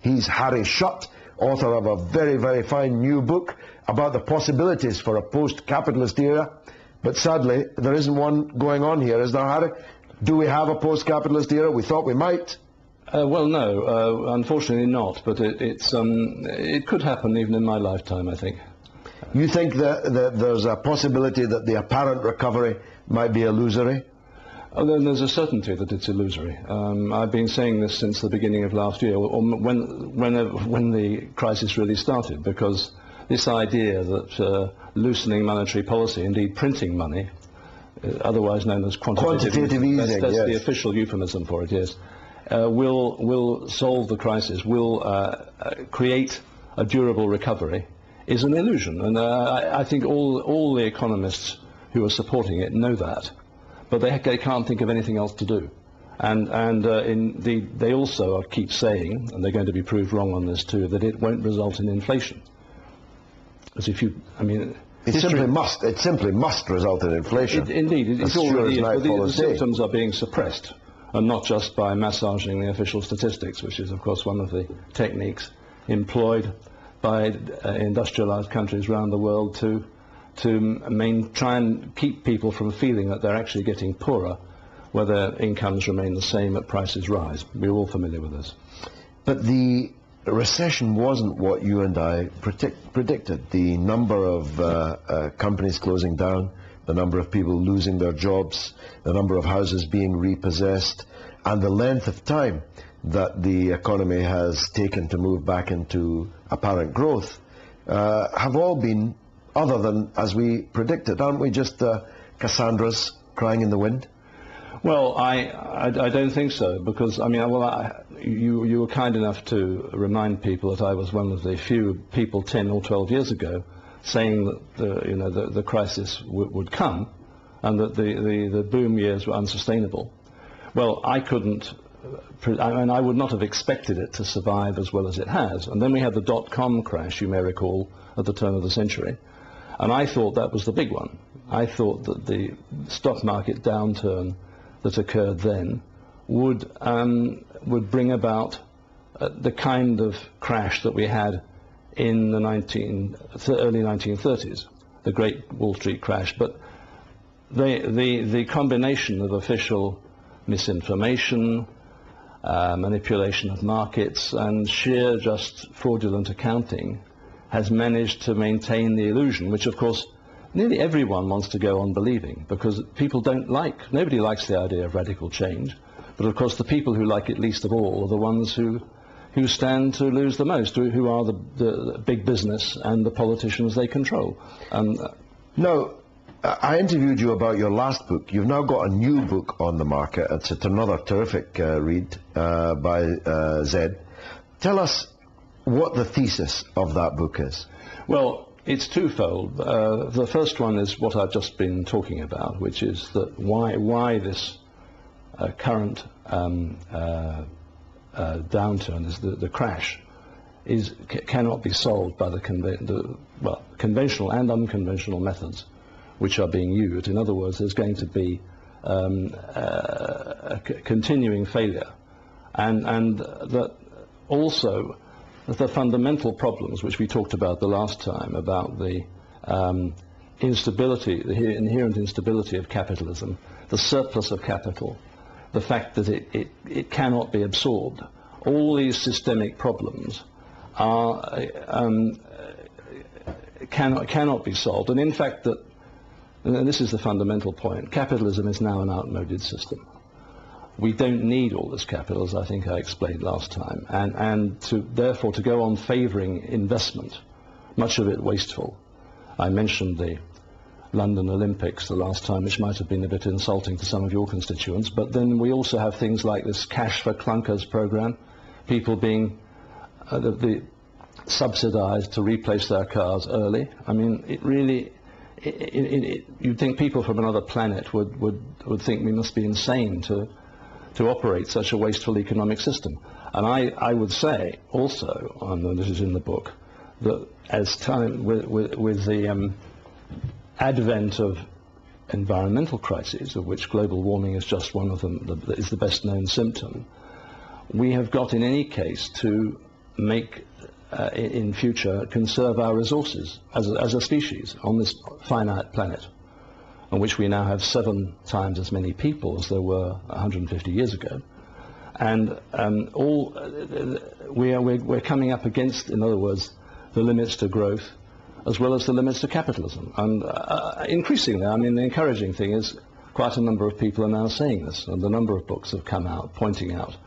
He's Harry Shutt, author of a very, very fine new book about the possibilities for a post-capitalist era. But sadly, there isn't one going on here, is there, Harry? Do we have a post-capitalist era? We thought we might. Well, no, unfortunately not, but it could happen even in my lifetime, I think. You think that there's a possibility that the apparent recovery might be illusory? Oh, then there's a certainty that it's illusory. I've been saying this since the beginning of last year, or when the crisis really started, because this idea that loosening monetary policy, indeed printing money, otherwise known as quantitative easing, that's yes. the official euphemism for it, yes, will solve the crisis, will create a durable recovery, is an illusion. And I think all the economists who are supporting it know that. But they can't think of anything else to do. And they also keep saying, and they're going to be proved wrong on this too, that it won't result in inflation. As if you, I mean... It simply must result in inflation. Indeed, it already is, but the symptoms are being suppressed, and not just by massaging the official statistics, which is, of course, one of the techniques employed by industrialized countries around the world to try and keep people from feeling that they're actually getting poorer, where their incomes remain the same but prices rise. We're all familiar with this. But the recession wasn't what you and I predicted. The number of companies closing down, the number of people losing their jobs, the number of houses being repossessed, and the length of time that the economy has taken to move back into apparent growth have all been other than as we predicted. Aren't we just Cassandras crying in the wind? Well, I don't think so, because I mean, you were kind enough to remind people that I was one of the few people 10 or 12 years ago saying that the crisis would come, and that the boom years were unsustainable. Well, I couldn't. I would not have expected it to survive as well as it has. And then we had the dot-com crash, you may recall, at the turn of the century. And I thought that was the big one. I thought that the stock market downturn that occurred then would bring about the kind of crash that we had in the early 1930s, the Great Wall Street crash. But the combination of official misinformation, manipulation of markets, and sheer just fraudulent accounting has managed to maintain the illusion, which of course nearly everyone wants to go on believing, because nobody likes the idea of radical change, but of course the people who like it least of all are the ones who stand to lose the most, who are the big business and the politicians they control. Now, I interviewed you about your last book. You've now got a new book on the market. It's another terrific read by Zed. Tell us what the thesis of that book is. Well, it's twofold. The first one is what I've just been talking about, which is that why this current downturn, is the crash, cannot be solved by the conventional and unconventional methods which are being used. In other words, there's going to be a continuing failure, and that also the fundamental problems which we talked about the last time, about the instability, the inherent instability of capitalism, the surplus of capital, the fact that it cannot be absorbed, all these systemic problems cannot be solved. And in fact, and this is the fundamental point, capitalism is now an outmoded system. We don't need all this capital, as I think I explained last time, and therefore to go on favouring investment, much of it wasteful. I mentioned the London Olympics the last time, which might have been a bit insulting to some of your constituents, but then we also have things like this cash for clunkers program, people being subsidised to replace their cars early. I mean, it really... you'd think people from another planet would think we must be insane to operate such a wasteful economic system. And I would say also, and this is in the book, that as time with the advent of environmental crises, of which global warming is just one of them, is the best known symptom, we have got in any case to make in future conserve our resources as a species on this finite planet, on which we now have 7 times as many people as there were 150 years ago. And we're coming up against, in other words, the limits to growth as well as the limits to capitalism. And increasingly, I mean, the encouraging thing is quite a number of people are now saying this, and the number of books have come out pointing out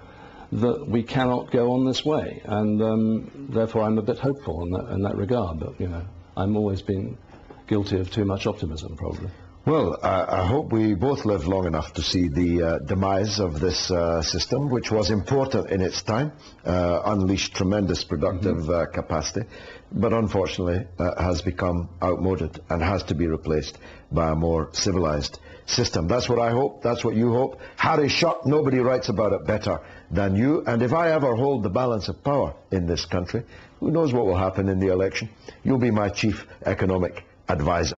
that we cannot go on this way. And therefore I'm a bit hopeful in that regard. But, you know, I'm always been guilty of too much optimism, probably. Well, I hope we both live long enough to see the demise of this system, which was important in its time, unleashed tremendous productive capacity, but unfortunately has become outmoded and has to be replaced by a more civilized system. That's what I hope. That's what you hope. Harry Shutt, nobody writes about it better than you. And if I ever hold the balance of power in this country, who knows what will happen in the election? You'll be my chief economic advisor.